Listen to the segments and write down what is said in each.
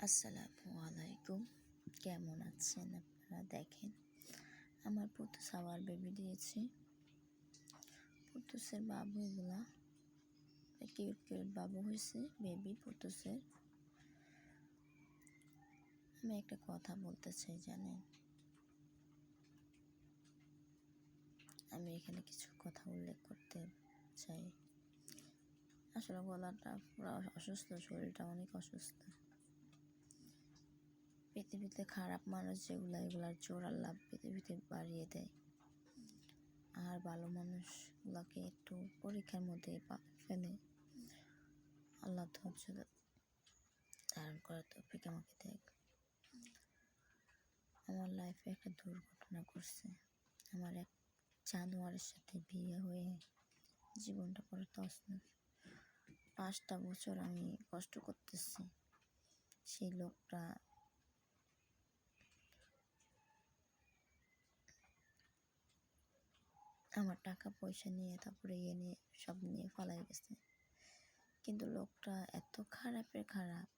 আসসালামু আলাইকুম। কেমন আছেন আপনারা? দেখেন, আমার পুতুস আবার বেবি দিয়েছে। পুতুসের বাবু এগুলা কিউট কিউট বাবু হয়েছে, বেবি পুতুসের। আমি একটা কথা বলতে চাই, জানেন, আমি এখানে কিছু কথা উল্লেখ করতে চাই। আসলে গলাটা পুরো অসুস্থ, শরীরটা অনেক অসুস্থ। পৃথিবীতে খারাপ মানুষ যেগুলো, এগুলার জোর আল্লাহ পৃথিবীতে বাড়িয়ে দেয়, আর ভালো মানুষগুলোকে একটু পরীক্ষার মধ্যে ফেলে আল্লাহ ধৈর্য ধারণ করার তৌফিক আমাকে দেয়। আমার লাইফে একটা দুর্ঘটনা করছে। আমার এক জানোয়ারের সাথে বিয়ে হয়ে জীবনটা পরে তছনছ। 5টা বছর আমি কষ্ট করতেছি। সেই লোকটা আমার টাকা পয়সা নিয়ে, তারপরে নিয়ে সব নিয়ে পালাই গেছে। কিন্তু লোকটা এত খারাপের খারাপ,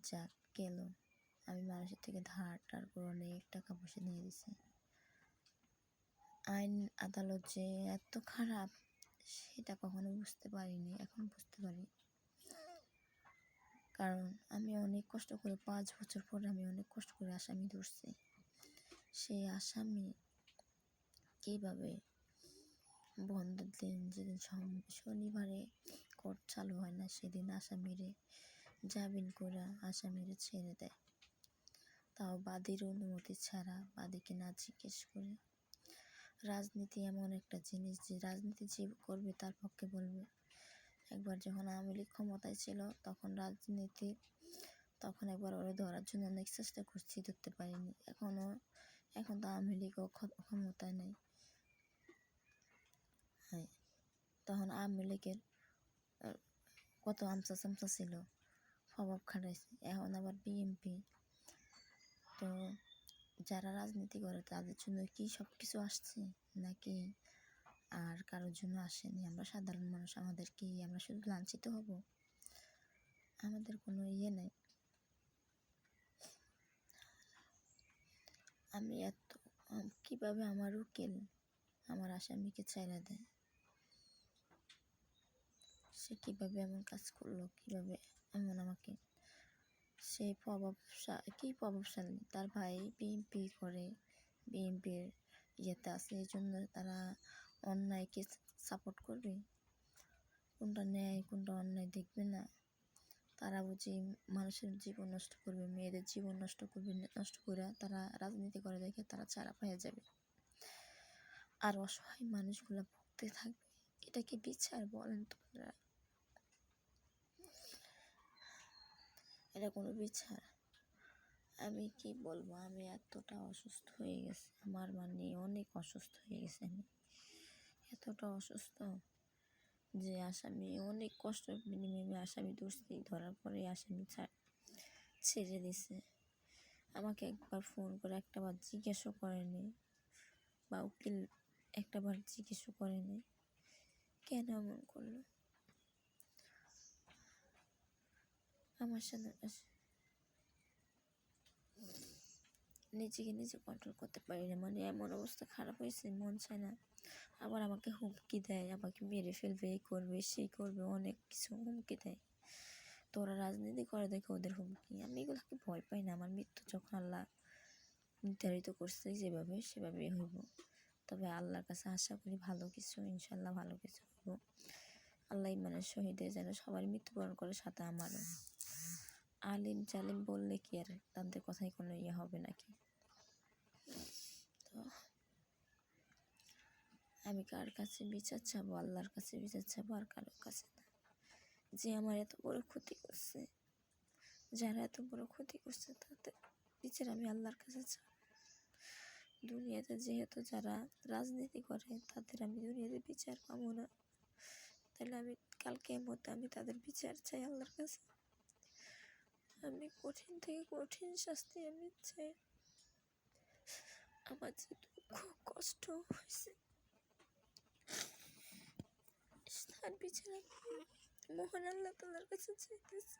যা গেল। আমি মানুষের থেকে ধার করে অনেক টাকা পয়সা নিয়ে দিছি। আইন আদালত যে এত খারাপ, সেটা কখনো বুঝতে পারিনি, এখন বুঝতে পারি। কারণ আমি অনেক কষ্ট করে 5 বছর পরে আমি অনেক কষ্ট করে আসামি ধরছি। সেই আসামি কীভাবে বন্ধের দিন, যেদিন শনিবারে কোর্ট চালু হয় না, সেদিন আসামিরে জামিন করে আসামিরে ছেড়ে দেয়, তাও বাদীর অনুমতি ছাড়া, বাদীকে না জিজ্ঞেস করে। রাজনীতি এমন একটা জিনিস যে রাজনীতি যে করবে তার পক্ষে বলবে। একবার যখন আওয়ামী লীগ ক্ষমতায় ছিল, তখন একবার ওরা ধরার জন্য অনেক চেষ্টা করছি, ধরতে পারিনি। এখন তো আওয়ামী লীগও ক্ষমতায় নেই। হ্যাঁ, তখন আওয়ামী লীগের কত আমসা চামচা ছিল, প্রভাব খাটাইছে। এখন আবার বিএনপি। তো যারা রাজনীতি করে তাদের জন্য কি সব কিছু আসছে নাকি আর কারোর জন্য আসেনি? আমরা সাধারণ মানুষ, আমরা শুধু লাঞ্ছিত হব? আমাদের কোনো নেই। আমি কিভাবে আমার উকিল আমার আসামিকে ছেড়ে দেয়? সে কিভাবে এমন কাজ করলো? কিভাবে এমন আমাকে? সে প্রভাবশালী, তার ভাই বিএনপি করে, বিএনপির ইয়েতে আছে, এই জন্য তারা অন্যায়কে সাপোর্ট করবে। কোনটা ন্যায় কোনটা অন্যায় দেখবে না। তারা বুঝি মানুষের জীবন নষ্ট করবে, মেয়েদের জীবন নষ্ট করে তারা রাজনীতি করে দেখে তারা ছাড়া পেয়ে যাবে, আর অসহায় মানুষগুলো ভুগতে থাকবে। এটা কি বিচার বলেন তোমরা? এটা কোনো বিচার? আমি কি বলবো, আমি এতটা অসুস্থ হয়ে গেছি, আমার অনেক অসুস্থ হয়ে গেছে। আমি এতটা অসুস্থ যে আসামি অনেক কষ্টের বিনিময়ে আসামি ধরছি, ধরার পরে আসামি ছেড়ে দিছে। আমাকে একবার ফোন করে একটাবার জিজ্ঞাসা করেনি, বা উকিল একটাবার জিজ্ঞাসা করেনি কেন এমন করলো আমার সাথে। নিজে কন্ট্রোল করতে পারি না, এমন অবস্থা খারাপ হয়েছে, মন চায় না। আবার আমাকে হুমকি দেয়, আমাকে মেরে ফেলবে, এই করবে সেই করবে, অনেক কিছু হুমকি দেয়। তো ওরা রাজনীতি করে দেখে ওদের হুমকি। আমি এগুলোকে ভয় পাই না। আমার মৃত্যু যখন আল্লাহ নির্ধারিত করছে যেভাবে, সেভাবেই হইব। তবে আল্লাহর কাছে আশা করি ভালো কিছু, ইনশাল্লাহ ভালো কিছু হইব। আল্লাহ ইমানের শহীদে যেন সবার মৃত্যুবরণ করে, সাথে আমারও। আলিম জালিম বললে কি আর তাদের কথাই কোনো হবে নাকি? তো আমি কার কাছে বিচার চাবো? আল্লাহর কাছে বিচার চাবো, আর কারোর কাছে না। যে আমার এত বড় ক্ষতি করছে, যারা এত বড় ক্ষতি করছে, তাদের বিচার আমি আল্লাহর কাছে চাবো। দুনিয়াতে যেহেতু যারা রাজনীতি করে, তাদের আমি দুনিয়াতে বিচার পাবো না, তাহলে আমি কালকে মতো আমি তাদের বিচার চাই আল্লাহর কাছে। আমি কঠিন থেকে কঠিন শাস্তি আমি চাই। আমার যে দুঃখ কষ্ট হয়েছে, তার বিচার আমি মহান আল্লাহ তাআলার কাছে চাইতেছি।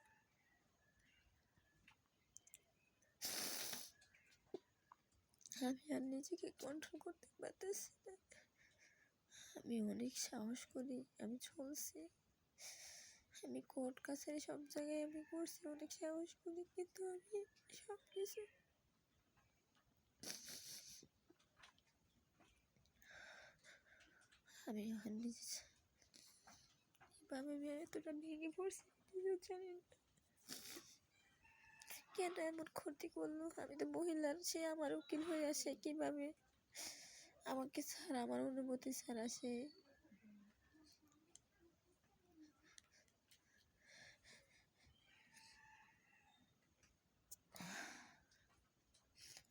আমি আর নিজেকে কন্ট্রোল করতে পারতেছি না। আমি অনেক সাহস করি, আমি চলছি, আমি কোর্ট কাছারি সব জায়গায় আমি করছি, অনেক সাহস করি, কিন্তু আমি সব কিছু আমি এখন নিজে কিভাবে আমি এতটা ভেঙে পড়ছি নিজেও জানি না। কেন এমন ক্ষতি করলো? আমি তো মহিলার, সে আমার উকিল হয়ে আসে কিভাবে আমাকে ছাড়া, আমার অনুমতি ছাড়া সে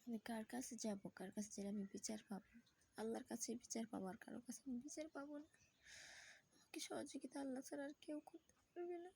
আমি কার কাছে যাবো? কার কাছে গেলে আমি বিচার পাবো? আল্লাহর কাছে বিচার পাবো, আর কারো কাছে আমি বিচার পাবো না। আমাকে সহযোগিতা আল্লাহ ছাড়া আর কেউ করতে পারবে না।